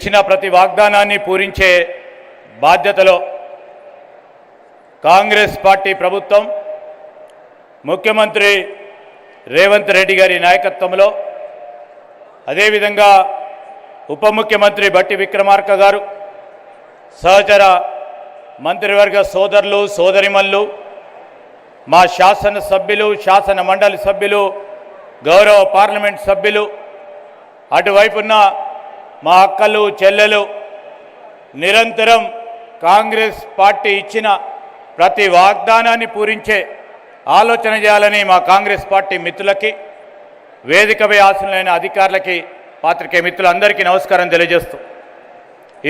ఇచ్చిన ప్రతి వాగ్దానాన్ని పూరించే బాధ్యతలో కాంగ్రెస్ పార్టీ ప్రభుత్వం ముఖ్యమంత్రి రేవంత్ రెడ్డి గారి నాయకత్వంలో అదేవిధంగా ఉప ముఖ్యమంత్రి బట్టి విక్రమార్క గారు సహచర మంత్రివర్గ సోదరులు సోదరిమణులు మా శాసన సభ్యులు శాసన మండలి సభ్యులు గౌరవ పార్లమెంట్ సభ్యులు అటువైపున్న మా అక్కలు చెల్లెలు నిరంతరం కాంగ్రెస్ పార్టీ ఇచ్చిన ప్రతి వాగ్దానాన్ని పూరించే ఆలోచన చేయాలని మా కాంగ్రెస్ పార్టీ మిత్రులకి వేదికపై ఆసీనులైన అధికారులకి పాత్రికేయ మిత్రులందరికీ నమస్కారం తెలియజేస్తూ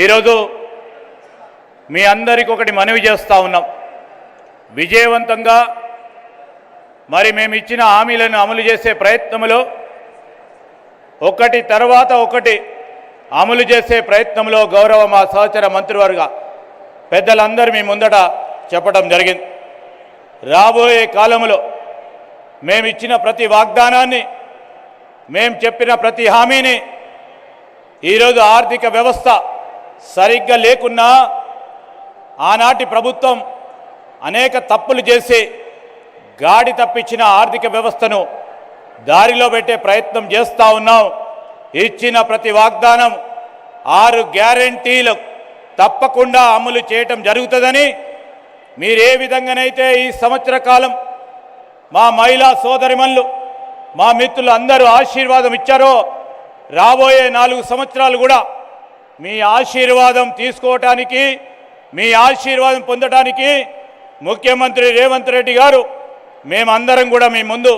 ఈరోజు మీ అందరికీ ఒకటి మనవి చేస్తూ ఉన్నాం. విజయవంతంగా మరి మేము ఇచ్చిన హామీలను అమలు చేసే ప్రయత్నంలో ఒకటి తర్వాత ఒకటి అమలు చేసే ప్రయత్నంలో గౌరవ మా సహచర మంత్రివర్గ పెద్దలందరూ మీ ముందట చెప్పడం జరిగింది. రాబోయే కాలంలో మేము ఇచ్చిన ప్రతి వాగ్దానాన్ని మేము చెప్పిన ప్రతి హామీని ఈరోజు ఆర్థిక వ్యవస్థ సరిగ్గా లేకున్నా ఆనాటి ప్రభుత్వం అనేక తప్పులు చేసి గాడి తప్పించిన ఆర్థిక వ్యవస్థను దారిలో పెట్టే ప్రయత్నం చేస్తూ ఉన్నాం. ఇచ్చిన ప్రతి వాగ్దానం 6 గ్యారెంటీలు తప్పకుండా అమలు చేయటం జరుగుతుందని మీరు ఏ విధంగానైతే ఈ సంవత్సర కాలం మా మహిళా సోదరిమణులు మా మిత్రులు అందరూ ఆశీర్వాదం ఇచ్చారో రాబోయే 4 సంవత్సరాలు కూడా మీ ఆశీర్వాదం తీసుకోవటానికి మీ ఆశీర్వాదం పొందడానికి ముఖ్యమంత్రి రేవంత్ రెడ్డి గారు మేమందరం కూడా మీ ముందు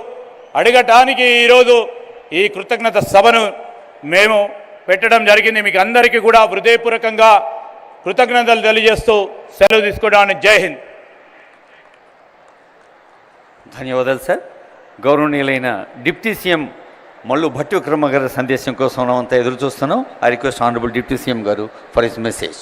అడగటానికి ఈరోజు ఈ కృతజ్ఞత సభను మేము పెట్టడం జరిగింది. మీకు అందరికీ కూడా హృదయపూర్వకంగా కృతజ్ఞతలు తెలియజేస్తూ సెలవు తీసుకోవడానికి జై హింద్. ధన్యవాదాలు సార్. గౌరవనీయులైన డిప్యూటీ సీఎం మల్లు భట్టి విక్రమ గారి సందేశం కోసం మనం అంతా ఎదురు చూస్తున్నాం. I request honourable deputy CM గారు ఫర్ హిస్ మెసేజ్.